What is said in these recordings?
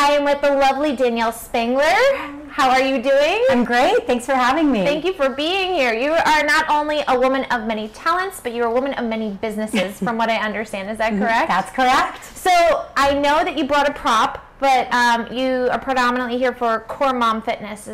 I am with the lovely Danielle Spangler. How are you doing? I'm great. Thanks for having me. Thank you for being here. You are not only a woman of many talents, but you're a woman of many businesses, from what I understand. Is that correct? That's correct. So I know that you brought a prop, but you are predominantly here for Core Mom Fitness.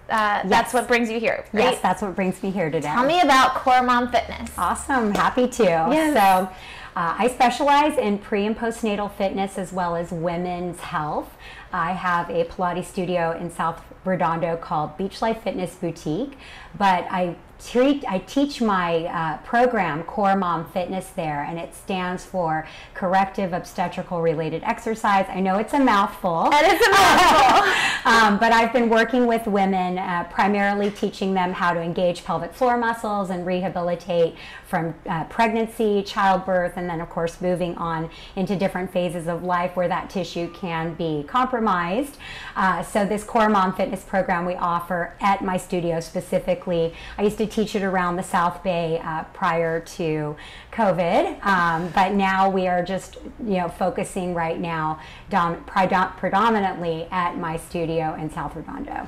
That's what brings you here, right? Yes, that's what brings me here today. Tell me about Core Mom Fitness. Awesome. Happy to. Yes. So I specialize in pre and postnatal fitness as well as women's health. I have a Pilates studio in South Redondo called Beach Life Fitness Boutique, but I teach my program, Core Mom Fitness, there, and it stands for Corrective Obstetrical Related Exercise. I know it's a mouthful. It is a mouthful. But I've been working with women, primarily teaching them how to engage pelvic floor muscles and rehabilitate from pregnancy, childbirth, and then of course moving on into different phases of life where that tissue can be compromised. So this Core Mom Fitness program we offer at my studio specifically. I used to teach it around the South Bay prior to COVID, but now we are just focusing right now predominantly at my studio in South Redondo.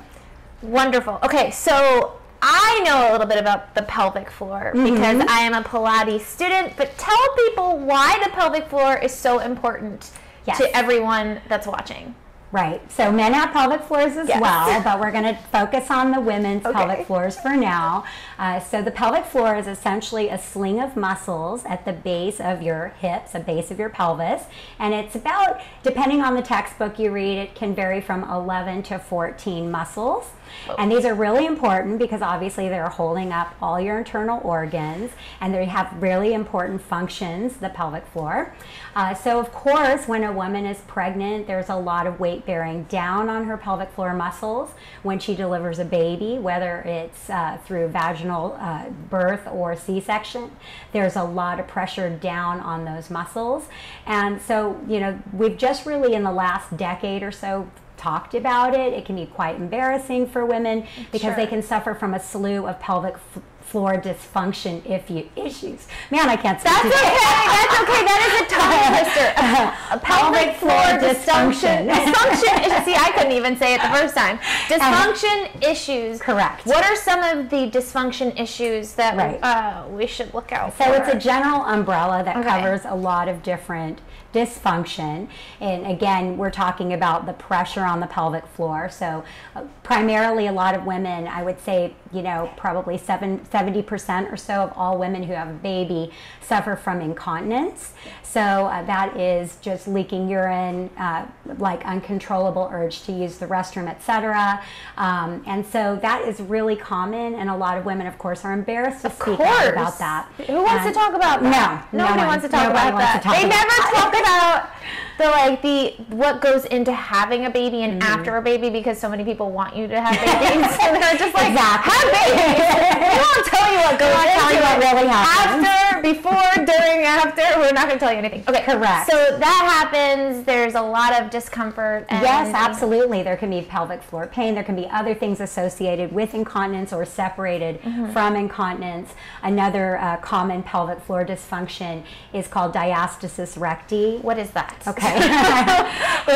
Wonderful. Okay, so I know a little bit about the pelvic floor because I am a Pilates student, but tell people why the pelvic floor is so important to everyone that's watching. Right. So men have pelvic floors as well, but we're going to focus on the women's pelvic floors for now. So the pelvic floor is essentially a sling of muscles at the base of your hips, a base of your pelvis. And it's about, depending on the textbook you read, it can vary from 11 to 14 muscles. And these are really important because obviously they're holding up all your internal organs and they have really important functions, the pelvic floor. So of course, when a woman is pregnant, there's a lot of weight bearing down on her pelvic floor muscles when she delivers a baby, whether it's through vaginal birth or C-section. There's a lot of pressure down on those muscles. And so, we've just really in the last decade or so talked about it. It can be quite embarrassing for women because they can suffer from a slew of pelvic floor dysfunction issues. Man, I can't say that. That's okay. That is a tongue twister. A pelvic floor dysfunction. Dysfunction. See, I couldn't even say it the first time. Dysfunction issues. Correct. What are some of the dysfunction issues that we should look out for? So it's a general umbrella that covers a lot of different dysfunction, and again we're talking about the pressure on the pelvic floor. So primarily a lot of women, I would say probably 70% or so of all women who have a baby suffer from incontinence. So that is just leaking urine, like uncontrollable urge to use the restroom, etc. And so that is really common, and a lot of women of course are embarrassed to speak out about that. Who wants to talk about that? Nobody wants to talk about that. They never talk about what goes into having a baby and after a baby, because so many people want you to have babies. So they're just like, have babies. We won't tell you what goes into what really happens. After, before, during, after. We're not going to tell you anything. Okay, correct. So that happens. There's a lot of discomfort. And yes, absolutely. There can be pelvic floor pain. There can be other things associated with incontinence or separated from incontinence. Another common pelvic floor dysfunction is called diastasis recti. What is that? Okay. That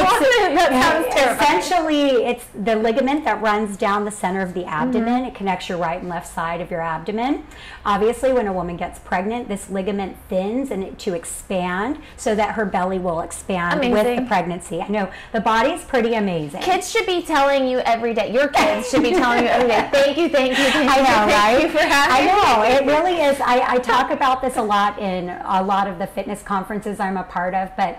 sounds terrifying. Essentially, it's the ligament that runs down the center of the abdomen. It connects your right and left side of your abdomen. Obviously, when a woman gets pregnant, this ligament thins to expand so that her belly will expand with the pregnancy. I know the body's pretty amazing. Kids should be telling you every day. Your kids should be telling you every day. Thank you, thank you, thank you. I know, thank you for having me. I know, it really is. I talk about this a lot in a lot of the fitness conferences I'm a part of, but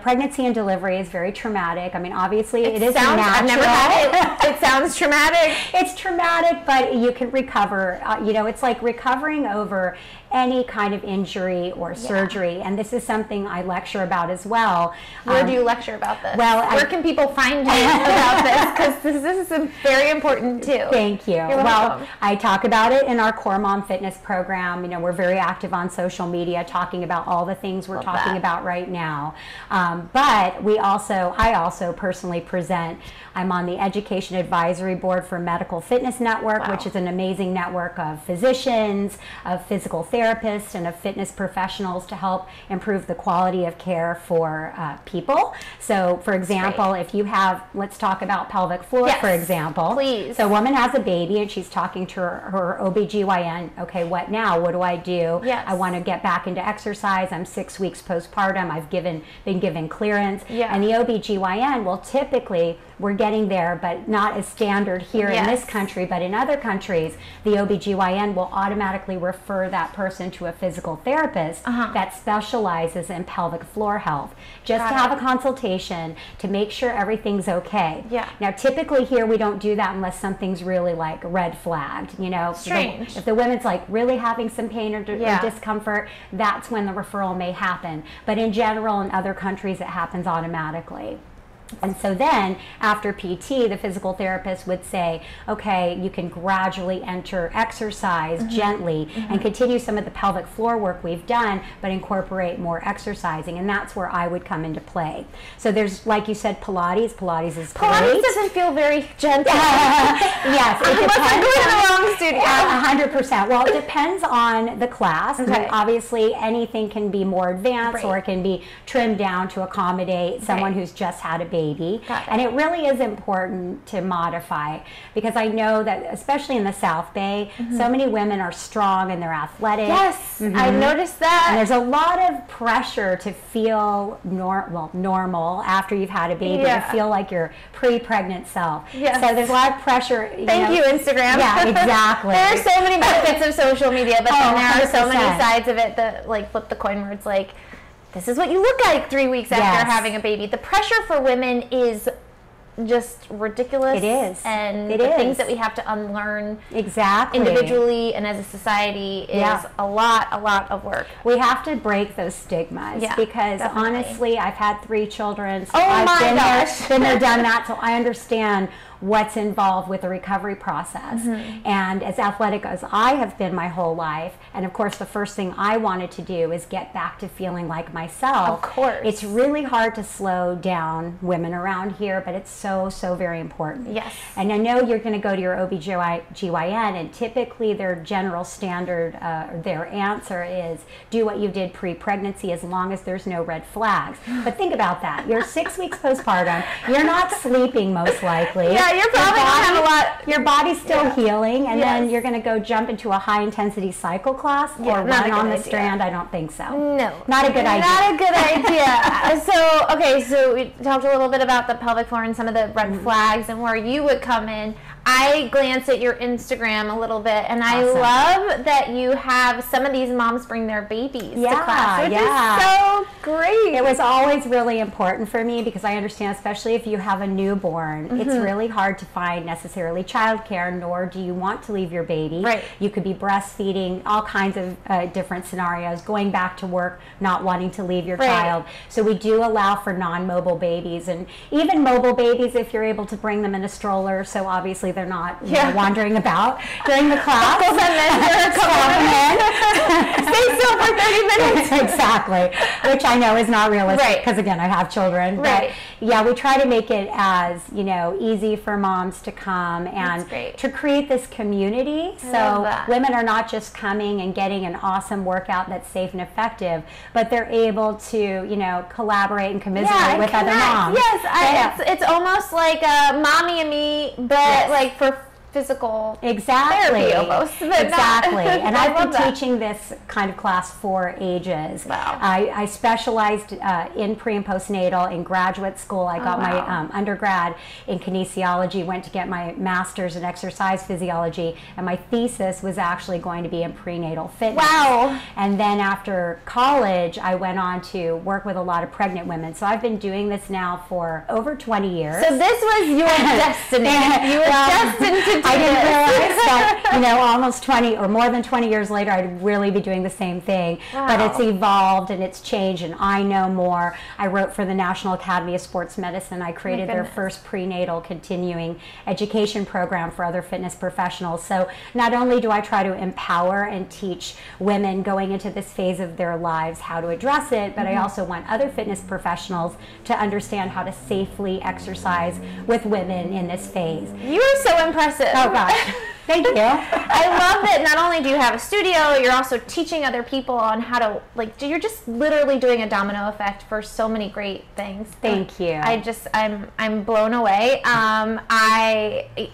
pregnancy and delivery is very traumatic. I mean, obviously it is natural. I've never had it. It sounds traumatic. It's traumatic, but you can recover. It's like recovering over any kind of injury or surgery, and this is something I lecture about as well. Where do you lecture about this? Well, where can people find you about this? Because this is very important too. Thank you. You're welcome. Well, I talk about it in our Core Mom Fitness program. We're very active on social media, talking about all the things we're talking about right now. But I also personally present. I'm on the Education Advisory Board for Medical Fitness Network, which is an amazing network of physicians, of physical therapists, and of fitness professionals to help improve the quality of care for people. So for example, if you have, let's talk about pelvic floor, for example. Please. So a woman has a baby and she's talking to her OBGYN, okay, what now? What do I do? Yes. I want to get back into exercise. I'm 6 weeks postpartum. I've been given clearance. Yeah. And the OBGYN will typically, we're getting there, but not as standard here in this country, but in other countries, the OBGYN will automatically refer that person to a physical therapist that specializes in pelvic floor health, just to have a consultation to make sure everything's okay. Yeah. Now, typically here we don't do that unless something's really like red flagged, you know. Strange. If the woman's like really having some pain or discomfort, that's when the referral may happen. But in general, in other countries, it happens automatically. And so then after PT, the physical therapist would say, okay, you can gradually enter exercise gently and continue some of the pelvic floor work we've done, but incorporate more exercising. And that's where I would come into play. So there's, like you said, Pilates. Pilates is great. Pilates doesn't feel very gentle. Yes, it depends. I'm going to the wrong studio. 100%. Well, it depends on the class. Okay. I mean, obviously, anything can be more advanced or it can be trimmed down to accommodate someone who's just had a baby. And it really is important to modify, because I know that especially in the South Bay, so many women are strong and they're athletic. Yes, I've noticed that. And there's a lot of pressure to feel normal after you've had a baby, to feel like your pre-pregnant self. Yes. So there's a lot of pressure. Thank you, Instagram. Yeah, exactly. There are so many benefits of social media, but then there are so many sides of it that like flip the coin where it's like, this is what you look like 3 weeks after having a baby. The pressure for women is just ridiculous. It is. And the things that we have to unlearn individually and as a society is a lot of work. We have to break those stigmas because honestly, I've had 3 children. So I've been there, done that, so I understand what's involved with the recovery process. And as athletic as I have been my whole life, and of course the first thing I wanted to do is get back to feeling like myself. Of course. It's really hard to slow down women around here, but it's so very important. Yes. And I know you're going to go to your OBGYN, and typically their general standard, their answer is do what you did pre-pregnancy as long as there's no red flags. But think about that. You're 6 weeks postpartum. You're not sleeping most likely. Yeah, you're probably going to have a lot. Your body's still healing, and then you're going to go jump into a high-intensity cycle class or run on the strand. I don't think so. No. Not a good idea. Not a good idea. So we talked a little bit about the pelvic floor and some of the red flags and where you would come in. I glanced at your Instagram a little bit, and I love that you have some of these moms bring their babies to class, which is so great. It was always really important for me because I understand, especially if you have a newborn, it's really hard to find necessarily childcare, nor do you want to leave your baby. Right. You could be breastfeeding, all kinds of different scenarios, going back to work, not wanting to leave your child. So we do allow for non-mobile babies, and even mobile babies if you're able to bring them in a stroller, so obviously they're not wandering about during the class. Stay still for 30 minutes. Exactly, which I know is not realistic because again I have children. But yeah, we try to make it as easy for moms to come and to create this community. So women are not just coming and getting an awesome workout that's safe and effective, but they're able to collaborate and commiserate with other moms. Yes, it's almost like a mommy and me, but like for physical therapy almost. Exactly. And I've been teaching this kind of class for ages. Wow. I specialized in pre and postnatal in graduate school. I got my undergrad in kinesiology, went to get my master's in exercise physiology, and my thesis was actually going to be in prenatal fitness. Wow. And then after college, I went on to work with a lot of pregnant women. So I've been doing this now for over 20 years. So this was your destiny. You were destined to I didn't realize that, almost 20 or more than 20 years later, I'd really be doing the same thing. Wow. But it's evolved and it's changed, and I know more. I wrote for the National Academy of Sports Medicine. I created their first prenatal continuing education program for other fitness professionals. So not only do I try to empower and teach women going into this phase of their lives how to address it, but I also want other fitness professionals to understand how to safely exercise with women in this phase. You are so impressive. Oh gosh. Thank you. I love that not only do you have a studio, you're also teaching other people on how to, like, you're just literally doing a domino effect for so many great things. Thank you. I'm blown away.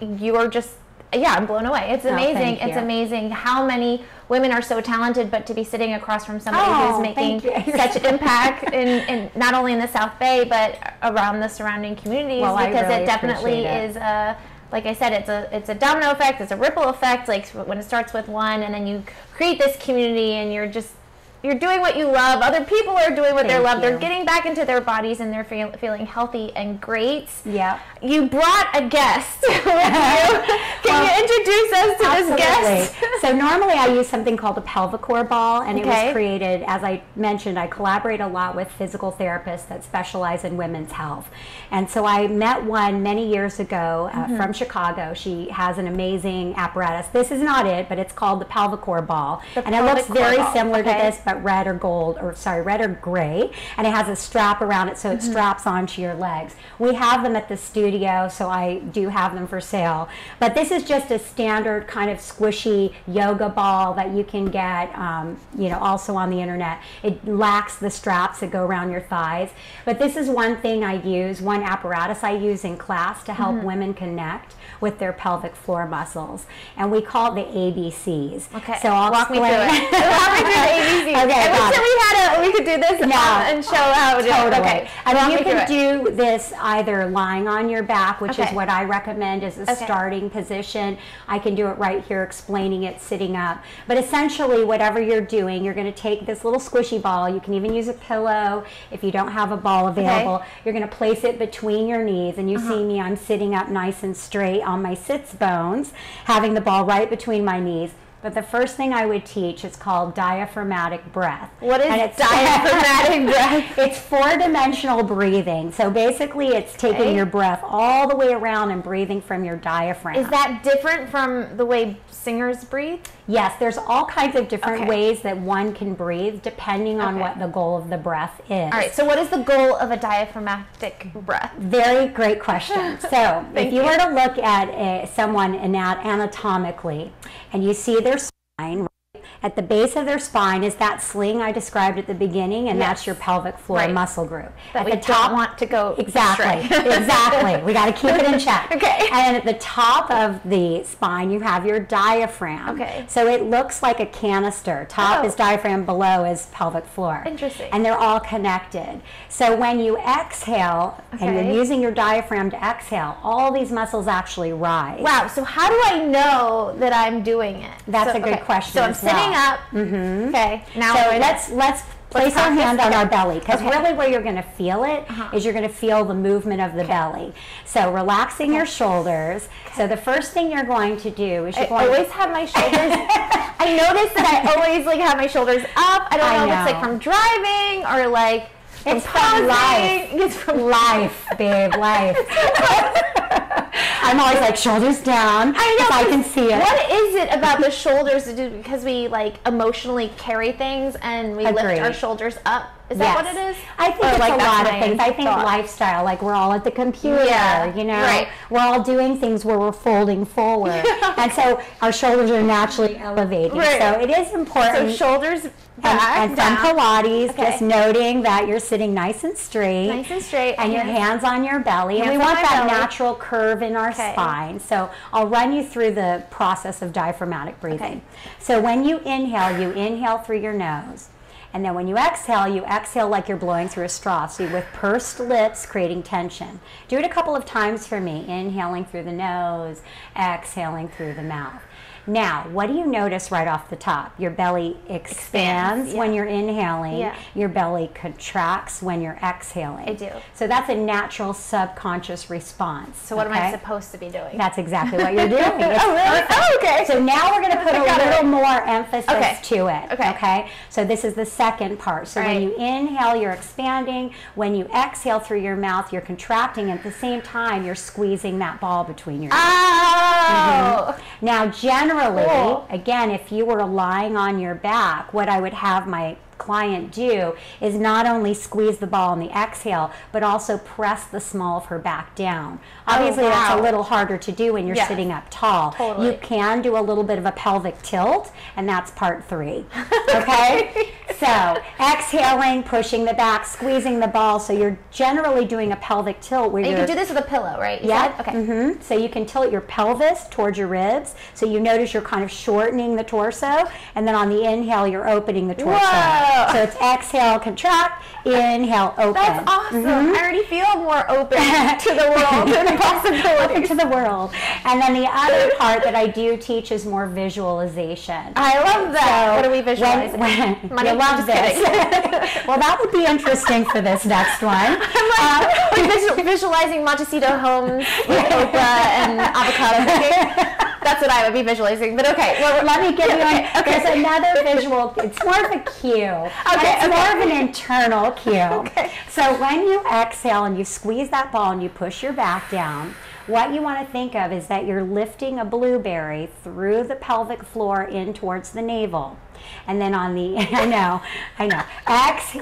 You are just, yeah, I'm blown away. It's amazing. It's amazing how many women are so talented, but to be sitting across from somebody who's making such an impact in not only in the South Bay, but around the surrounding communities, because it definitely is like I said, it's a domino effect, it's a ripple effect, like when it starts with one, and then you create this community, and you're doing what you love. Other people are doing what they love. They're getting back into their bodies, and they're feeling healthy and great. Yeah. You brought a guest with you. Can you introduce us to this guest? So normally I use something called a Pelvic Ball, and it was created, as I mentioned, I collaborate a lot with physical therapists that specialize in women's health. And so I met one many years ago from Chicago. She has an amazing apparatus. This is not it, but it's called the Pelvic Ball. And it looks very similar to this, but red or gray, and it has a strap around it, so it straps onto your legs. We have them at the studio, so I do have them for sale. But this is just a standard kind of squishy yoga ball that you can get, also on the internet. It lacks the straps that go around your thighs. But this is one thing I use, one apparatus I use in class to help women connect with their pelvic floor muscles, and we call it the ABCs. Okay, so I'll walk me through it. Walk me through the ABCs. Okay, I wish we could do this and show how to do it. Okay, I mean, you can do this either lying on your back, which is what I recommend as a starting position. I can do it right here, explaining it sitting up. But essentially, whatever you're doing, you're going to take this little squishy ball. You can even use a pillow if you don't have a ball available. You're going to place it between your knees, and you see me, I'm sitting up nice and straight on my sits bones, having the ball right between my knees. But the first thing I would teach is called diaphragmatic breath. What is diaphragmatic breath? It's 4-dimensional breathing. So basically it's taking your breath all the way around and breathing from your diaphragm. Is that different from the way singers breathe? Yes, there's all kinds of different ways that one can breathe depending on what the goal of the breath is. All right, so what is the goal of a diaphragmatic breath? Very great question. So if you were to look at someone anatomically, and you see their spine, right? At the base of their spine is that sling I described at the beginning, and that's your pelvic floor muscle group. That at the top, don't want to go exactly. We got to keep it in check. And at the top of the spine, you have your diaphragm. So it looks like a canister. Top is diaphragm, below is pelvic floor. Interesting. And they're all connected. So when you exhale, and you're using your diaphragm to exhale, all these muscles actually rise. Wow. So how do I know that I'm doing it? That's a good question. So I'm sitting up. Okay. Now so let's place our hand on our belly, because really where you're going to feel it is you're going to feel the movement of the belly. So relaxing your shoulders. So the first thing you're going to do is you're going always have my shoulders. I notice that I always have my shoulders up. I don't know if it's like from driving or like it's from life. It's from life, babe, life. I'm always like, shoulders down, because I can see it. What is it about the shoulders? Because we emotionally carry things and we lift our shoulders up? Is that what it is? I think it's a lot of things. I think lifestyle, like we're all at the computer, we're all doing things where we're folding forward. And so our shoulders are naturally elevating. So it is important. So shoulders back, and from Pilates, just noting that you're sitting nice and straight. And your hands on your belly. And we want that natural curve in our spine. So I'll run you through the process of diaphragmatic breathing. So when you inhale through your nose. And then when you exhale like you're blowing through a straw. So with pursed lips, creating tension. Do it a couple of times for me. Inhaling through the nose, exhaling through the mouth. Now, what do you notice right off the top? Your belly expands when you're inhaling. Your belly contracts when you're exhaling. I do. So that's a natural subconscious response. So what am I supposed to be doing? That's exactly what you're doing. Oh, really? Oh, okay. So now we're going to put a little more emphasis to it. Okay. So this is the second part. So when you inhale, you're expanding. When you exhale through your mouth, you're contracting. At the same time, you're squeezing that ball between your knees. Oh! Now, generally, again, if you were lying on your back, what I would have my client do is not only squeeze the ball on the exhale, but also press the small of her back down. Obviously, that's a little harder to do when you're sitting up tall. Totally. You can do a little bit of a pelvic tilt, and that's part 3. Okay? So, exhaling, pushing the back, squeezing the ball. So you're generally doing a pelvic tilt where you can do this with a pillow, right? Yeah. Okay. So you can tilt your pelvis towards your ribs. So you notice you're kind of shortening the torso, and then on the inhale, you're opening the torso. Whoa. So it's exhale, contract, inhale, open. That's awesome. I already feel more open to the world and possibilities. Open to the world. And then the other part that I do teach is more visualization. I love that. So what are we visualizing? You love this. Well, that would be interesting for this next one. I'm like visualizing Montecito homes with Oprah and avocado cooking. That's what I would be visualizing. But okay, well, let me give you there's another visual. It's more of a cue. It's more of an internal cue. Okay. So when you exhale and you squeeze that ball and you push your back down, what you want to think of is that you're lifting a blueberry through the pelvic floor in towards the navel. And then on the, I know.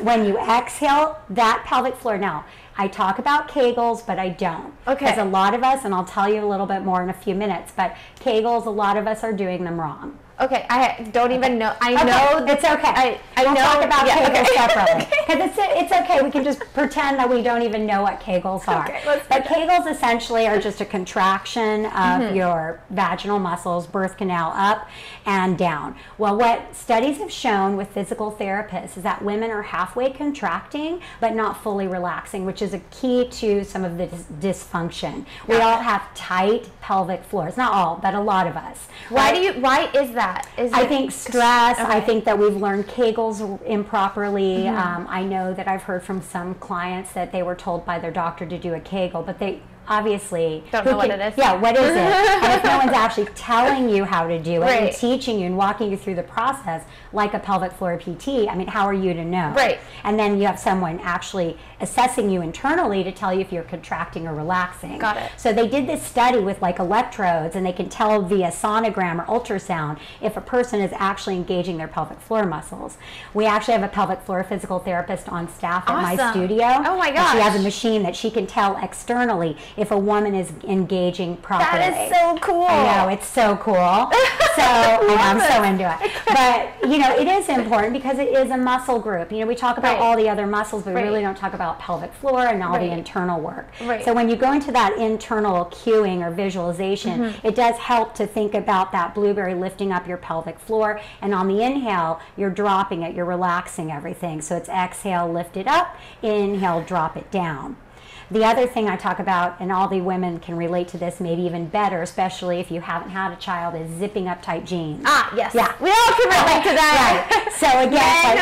When you exhale, that pelvic floor. Now, I talk about Kegels, but I don't. Okay. Because a lot of us, and I'll tell you a little bit more in a few minutes, but Kegels, a lot of us are doing them wrong. Okay, I don't even know. I know it's okay. I we'll know talk about Kegels separately. Okay. Because it's okay. We can just pretend that we don't even know what Kegels are. Okay, but Kegels essentially are just a contraction of your vaginal muscles, birth canal up and down. Well, what studies have shown with physical therapists is that women are halfway contracting but not fully relaxing, which is a key to some of the dysfunction. We all have tight pelvic floors. Not all, but a lot of us. Why is that? I think stress. Okay. I think that we've learned Kegels improperly. I know that I've heard from some clients that they were told by their doctor to do a Kegel, but they obviously don't know what it is. Yeah, what is it? And if no one's actually telling you how to do it and teaching you and walking you through the process, like a pelvic floor PT, I mean, how are you to know? Right. And then you have someone actually assessing you internally to tell you if you're contracting or relaxing. Got it. So they did this study with like electrodes, and they can tell via sonogram or ultrasound if a person is actually engaging their pelvic floor muscles. We actually have a pelvic floor physical therapist on staff at my studio. Oh my gosh. She has a machine that she can tell externally if a woman is engaging properly. That is so cool. I know, it's so cool. So I'm so into it. But, you know, it is important because it is a muscle group. You know, we talk about all the other muscles, but we really don't talk about pelvic floor and all the internal work. So when you go into that internal cueing or visualization, it does help to think about that blueberry lifting up your pelvic floor, and on the inhale, you're dropping it, you're relaxing everything. So it's exhale, lift it up, inhale, drop it down. The other thing I talk about, and all the women can relate to this maybe even better, especially if you haven't had a child, is zipping up tight jeans. Yes. Yeah. We all can relate to that. Right. So again,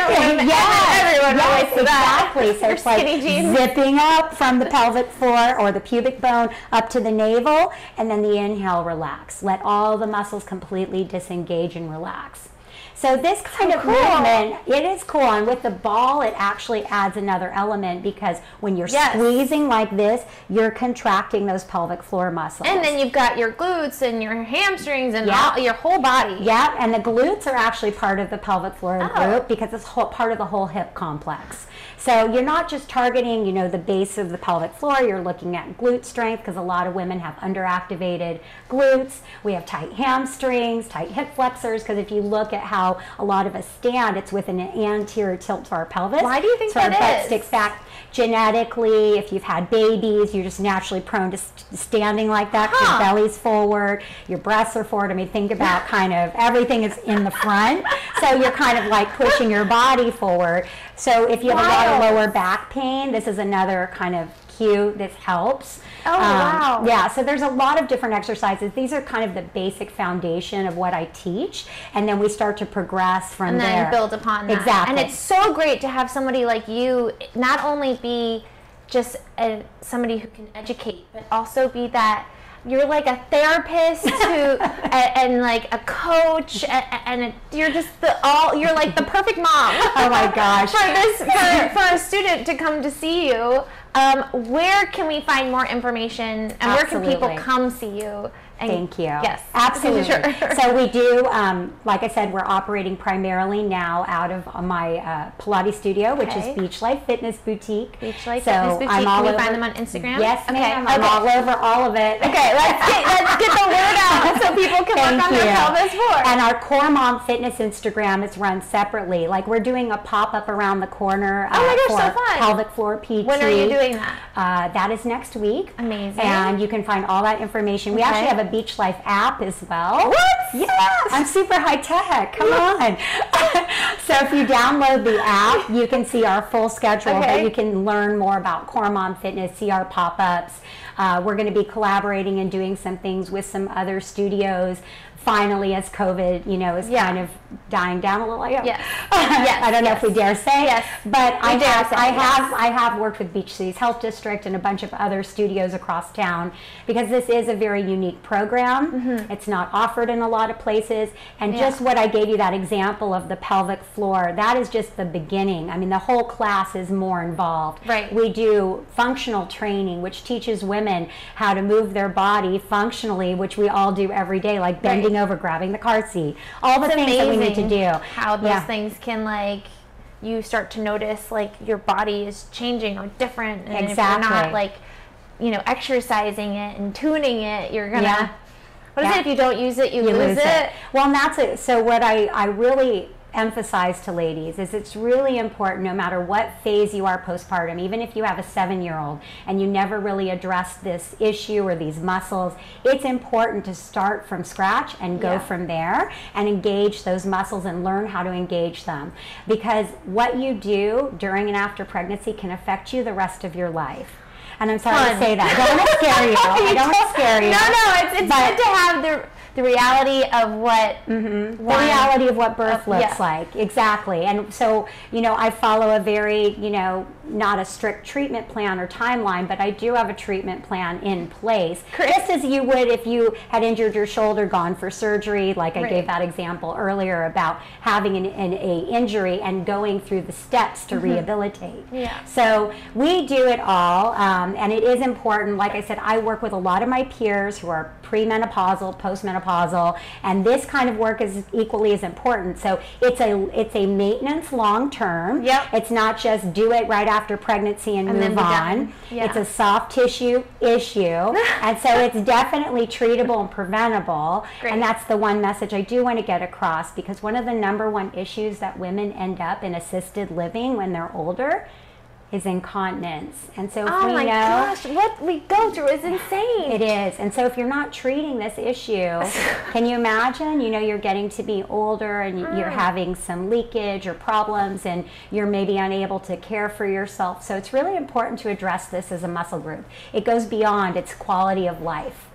everyone relates to that. Exactly. So it's like jeans. Zipping up from the pelvic floor or the pubic bone up to the navel, and then the inhale, relax. Let all the muscles completely disengage and relax. So this kind of movement, it is cool, and with the ball it actually adds another element, because when you're squeezing like this, you're contracting those pelvic floor muscles. And then you've got your glutes and your hamstrings and your whole body. Yeah, and the glutes are actually part of the pelvic floor group because it's part of the whole hip complex. So you're not just targeting, you know, the base of the pelvic floor, you're looking at glute strength, because a lot of women have underactivated glutes. We have tight hamstrings, tight hip flexors, because if you look at how a lot of us stand, it's with an anterior tilt to our pelvis. Why do you think so that our butt is? sticks back. Genetically, if you've had babies, you're just naturally prone to standing like that. Your belly's forward, your breasts are forward. I mean, think about kind of everything is in the front. So you're kind of like pushing your body forward. So if you have a lot of lower back pain, this is another kind of cue that helps. Oh, wow. Yeah, so there's a lot of different exercises. These are kind of the basic foundation of what I teach, and then we start to progress from there. And then build upon that. Exactly. And it's so great to have somebody like you not only be just somebody who can educate, but also be that you're like a therapist who, and like a coach, and you're just you're like the perfect mom. Oh my gosh. for a student to come to see you. Where can we find more information, and where can people come see you Thank you. Yes. Absolutely. Sure. So we do, like I said, we're operating primarily now out of my Pilates studio, which is Beach Life Fitness Boutique. Beach Life Fitness Boutique. Can we find them on Instagram? Yes, ma'am. I'm all over all of it. Okay, let's get the word out so people can work on their pelvis floor. And our Core Mom Fitness Instagram is run separately. Like we're doing a pop-up around the corner so fun. Pelvic Floor PT. When are you doing that? That is next week. Amazing. And you can find all that information. We actually have a Beach Life app as well. What? Yes. I'm super high tech. Come on. So if you download the app, you can see our full schedule, but you can learn more about Core Mom Fitness, see our pop-ups. We're going to be collaborating and doing some things with some other studios. Finally, as COVID, is kind of dying down a little. Yes. I don't know if we dare say. Yes. But I have worked with Beach Cities Health District and a bunch of other studios across town because this is a very unique program. It's not offered in a lot of places. And just what I gave you that example of the pelvic floor, that is just the beginning. I mean, the whole class is more involved. Right. We do functional training, which teaches women how to move their body functionally, which we all do every day, like bending over, grabbing the car seat, all the things that we need to do. How those things can you start to notice your body is changing or different, and if you're not exercising it and tuning it, you're gonna what is it, if you don't use it, you lose it. Well, and that's it. So what I really emphasize to ladies is it's really important, no matter what phase you are postpartum, even if you have a 7-year-old and you never really address this issue or these muscles, it's important to start from scratch and go from there and engage those muscles and learn how to engage them, because what you do during and after pregnancy can affect you the rest of your life. And I'm sorry to say that. I don't want to scare you. I don't want to scare you. No, it's good to have the reality of what the reality of what birth looks like. Exactly. And so, I follow a very, not a strict treatment plan or timeline, but I do have a treatment plan in place. Just as you would if you had injured your shoulder, gone for surgery, like I gave that example earlier about having an injury and going through the steps to rehabilitate. So we do it all, and it is important. Like I said, I work with a lot of my peers who are premenopausal, postmenopausal, and this kind of work is equally as important. So it's a maintenance long term. It's not just do it right after pregnancy and move on. It's a soft tissue issue, and so it's definitely treatable and preventable. And that's the one message I do want to get across, because one of the #1 issues that women end up in assisted living when they're older is incontinence. And so if we know, gosh, what we go through is insane. It is. And so if you're not treating this issue, can you imagine, you're getting to be older and you're having some leakage or problems and you're maybe unable to care for yourself. So it's really important to address this as a muscle group. It goes beyond its quality of life.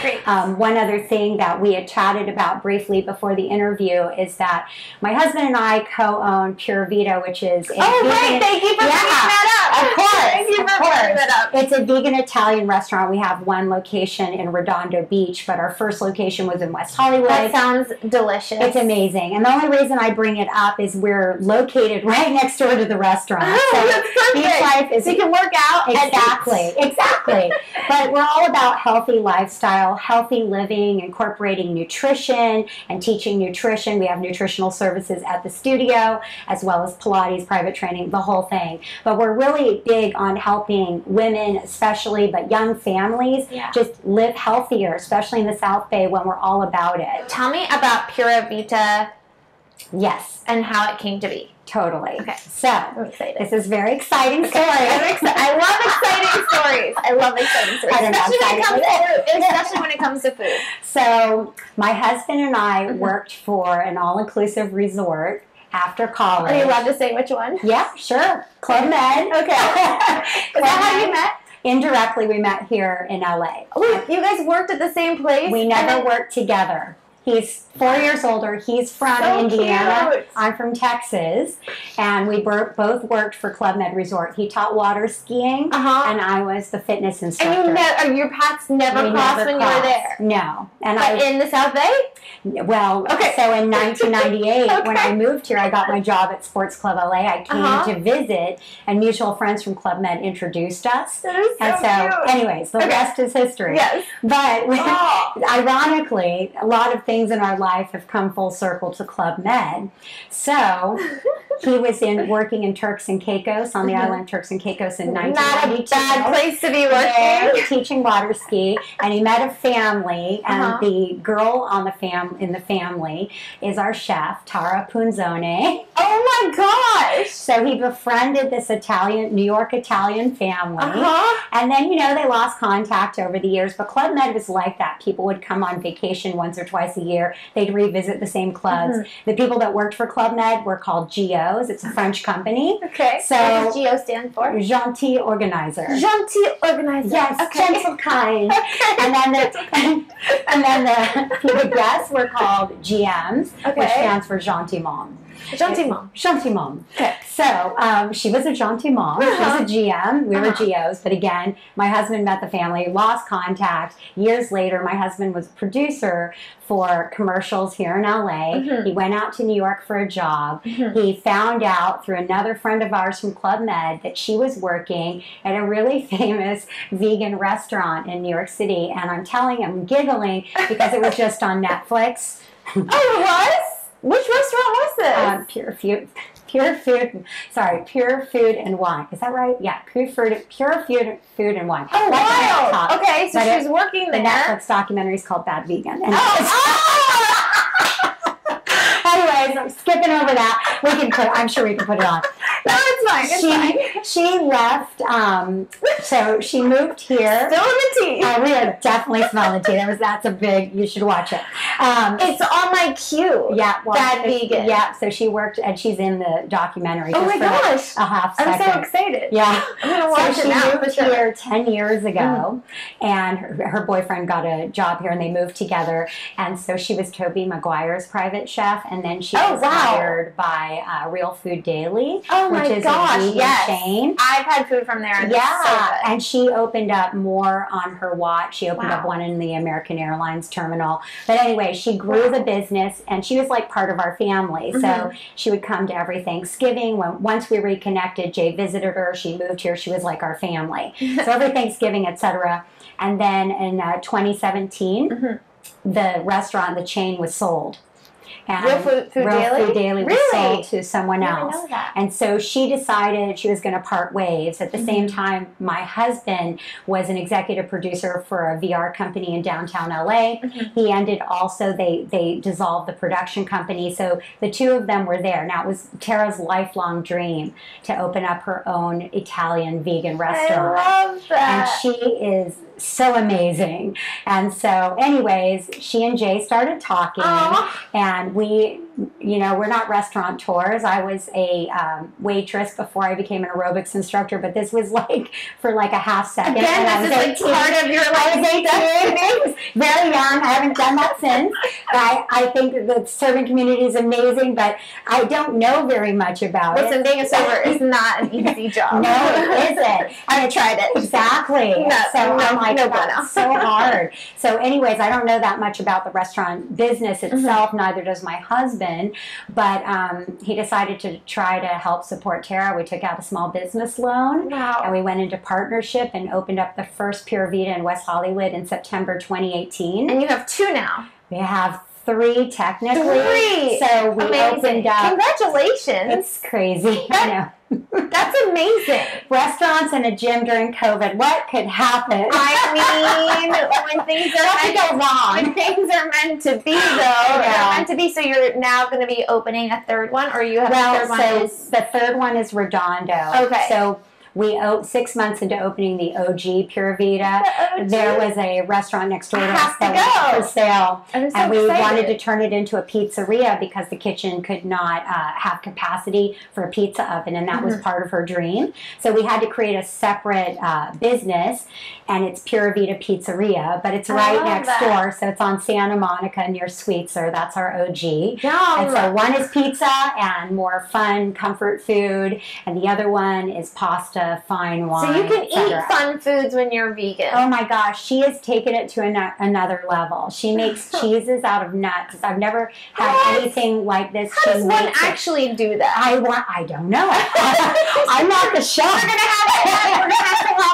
Great. One other thing that we had chatted about briefly before the interview is that my husband and I co-own Pura Vida, which is thank you for bringing that up. Of course, thank you for bringing that up. It's a vegan Italian restaurant. We have one location in Redondo Beach, but our first location was in West Hollywood. That sounds delicious. It's amazing. And the only reason I bring it up is we're located right next door to the restaurant. So that's perfect. Beach life is, so you can work out. Exactly. But we're all about healthy lifestyle, healthy living, incorporating nutrition and teaching nutrition. We have nutritional services at the studio, as well as Pilates, private training, the whole thing. But we're really big on helping women especially, but young families just live healthier, especially in the South Bay when we're all about it. Tell me about Pura Vita. Yes. And how it came to be. Totally. Okay. So, I'm excited. This is very exciting story. I love exciting stories. I love exciting stories. Especially when it comes to food. So, my husband and I worked for an all-inclusive resort after college. Are you allowed to say which one? Yeah, sure. Club Med. Okay. Is that how you met? Indirectly, we met here in LA. Oh, you guys worked at the same place? We never worked together. He's 4 years older. He's from Indiana. Cute. I'm from Texas. And we both worked for Club Med Resort. He taught water skiing, and I was the fitness instructor. And your paths never crossed when you were there? No. But in the South Bay? Well, so in 1998, when I moved here, I got my job at Sports Club LA. I came to visit, and mutual friends from Club Med introduced us. That is so cute. Anyways, the rest is history. Yes. But ironically, a lot of things in our life have come full circle to Club Med. So he was working in Turks and Caicos, on the island of Turks and Caicos in 1992. Not a bad place to be working. Teaching water ski, and he met a family, and the girl in the family is our chef, Tara Punzone. Oh my gosh! So he befriended this New York Italian family, and then, they lost contact over the years, but Club Med was like that. People would come on vacation once or twice a year. They'd revisit the same clubs. The people that worked for Club Med were called Geos. It's a French company. Okay. So what does Geo stand for? Gentil organizer. Gentil organizer. Yes, gentle kind. And then the guests were called GMs, which stands for Gentiment. Gentiment. Okay. So she was a Gentiment. She was a GM. We were Geos. But again, my husband met the family, lost contact. Years later, my husband was a producer for commercials here in LA. He went out to New York for a job. He found out through another friend of ours from Club Med that she was working at a really famous vegan restaurant in New York City. And I'm telling him, giggling, because it was just on Netflix. Oh, it was? Which restaurant was this? Pure Food and Wine. Is that right? Yeah, Pure Food and Wine. Oh, wow. Okay, so she's working there. The Netflix documentary is called Bad Vegan. And anyways, I'm skipping over that. I'm sure we can put it on. No, it's fine. It's fine. She left. So she moved here. Still in the tea. We are definitely smelling tea. That's a big. You should watch it. It's on my queue. Yeah, Bad Vegan. Yeah, so she worked, and she's in the documentary. Oh my gosh! A half second. I'm so excited. Yeah, I'm gonna watch it now. She moved here 10 years ago, and her boyfriend got a job here, and they moved together. And so she was Toby Maguire's private chef, and then she was hired by Real Food Daily, which is a vegan chain. I've had food from there. And so good. And she opened up more on her watch. She opened up one in the American Airlines terminal. But anyway, she grew the business, and she was like part of our family. So she would come to every Thanksgiving. Once we reconnected, Jay visited her. She moved here. She was like our family. So every Thanksgiving, etc. And then in 2017, the restaurant, the chain was sold. And Real Food Daily was sold to someone else. I know that. And so she decided she was going to part ways. At the same time, my husband was an executive producer for a VR company in downtown LA. He ended also, they dissolved the production company. So the two of them were there. Now, it was Tara's lifelong dream to open up her own Italian vegan restaurant. I love that. And she is so amazing. And so anyways, she and Jay started talking, and we, we're not restaurateurs. I was a waitress before I became an aerobics instructor, but this was for a half second. Again, this is part of your life. I was 18. I was very young. I haven't done that since. I think the serving community is amazing, but I don't know very much about it. Listen, being a server is not an easy job. No, it isn't. I tried it. Exactly. That's so hard. So anyways, I don't know that much about the restaurant business itself, neither does my husband, but he decided to try to help support Tara. We took out a small business loan, and we went into partnership and opened up the first Pura Vida in West Hollywood in September 2018. And you have 2 now. We have 3 technically. 3! So we opened up. Congratulations. It's crazy. I know. That's amazing. Restaurants and a gym during COVID. What could happen? I mean, when things are meant to be, though, they're meant to be. So you're now going to be opening a 3rd one, or you have a 3rd one? The 3rd one is Redondo. Okay. So 6 months into opening the OG Pura Vida, there was a restaurant next door to us that was for sale. And we wanted to turn it into a pizzeria because the kitchen could not have capacity for a pizza oven, and that was part of her dream. So we had to create a separate business, and it's Pura Vida Pizzeria, but it's right next door, so it's on Santa Monica near Sweetser. That's our OG. And so one is pizza and more fun comfort food, and the other one is pasta, fine wine. So you can eat fun foods when you're vegan. Oh my gosh, she has taken it to another level. She makes cheeses out of nuts. I've never had anything like this. How does one actually do that? I don't know. I'm not the chef. We're gonna have to have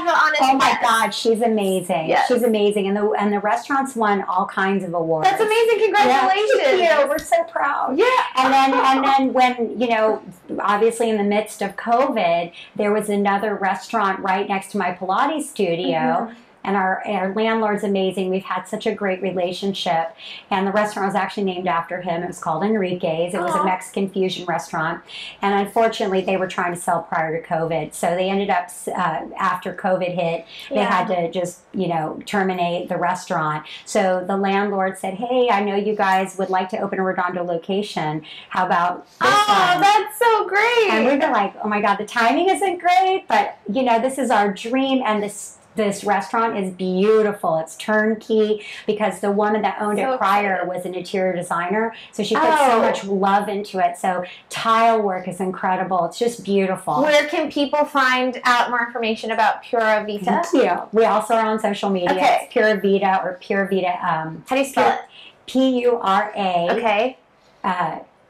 it on. Oh my God, she's amazing. Yes. She's amazing, and the restaurant's won all kinds of awards. That's amazing. Congratulations. Yeah, thank you. We're so proud. Yeah. And then when, you know, obviously in the midst of COVID, there was another restaurant right next to my Pilates studio. And our landlord's amazing. We've had such a great relationship. And the restaurant was actually named after him. It was called Enriquez. It was a Mexican fusion restaurant. And unfortunately, they were trying to sell prior to COVID. So they ended up, after COVID hit, they had to just, you know, terminate the restaurant. So the landlord said, hey, I know you guys would like to open a Redondo location. How about this one? That's so great. And we were like, oh my God, the timing isn't great. But, you know, this is our dream. And this restaurant is beautiful. It's turnkey because the woman that owned it prior was an interior designer. So she put so much love into it. So tile work is incredible. It's just beautiful. Where can people find out more information about Pura Vita? Thank you. We also are on social media. It's Pura Vida or Pura Vita. How do you spell it? P-U-R-A. Okay.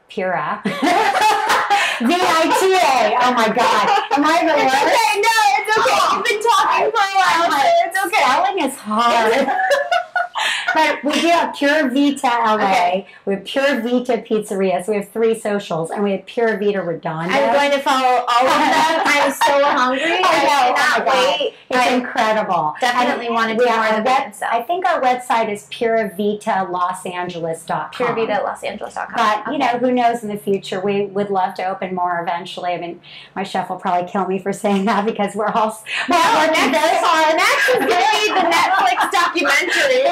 Pura. V-I-T-A. Oh my God. Am I the worst? Okay, no, it's okay. You've been talking for a while, so it's okay. Spelling is hard. But we do have Pura Vita LA. We have Pura Vita Pizzeria. So we have 3 socials. And we have Pura Vita Redondo. I'm going to follow all of them. I'm so hungry. I cannot wait. It's incredible. Definitely want to do more of the vegan stuff. I think our website is puravitalosangeles.com. Puravitalosangeles.com. But, you know, who knows in the future. We would love to open more eventually. I mean, my chef will probably kill me for saying that because we're all working very hard. Next is going to be the Netflix documentary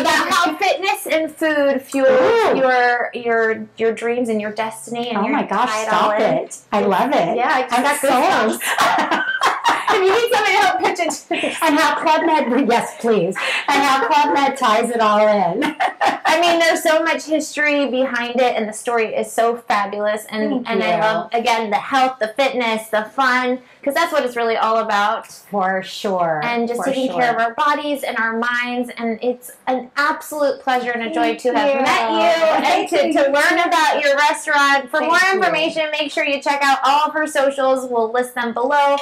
about how fitness and food fuel your dreams and your destiny. And oh my gosh, stop it. I love it. Yeah, I just got goosebumps. If you need somebody to help pitch it. And how Club Med, yes please, and how Club Med ties it all in. I mean, there's so much history behind it, and the story is so fabulous. And I love, again, the health, the fitness, the fun, because that's what it's really all about. For sure. And just taking care of our bodies and our minds. And it's an absolute pleasure and a joy to have met you and to learn about your restaurant. For more information, make sure you check out all of her socials. We'll list them below.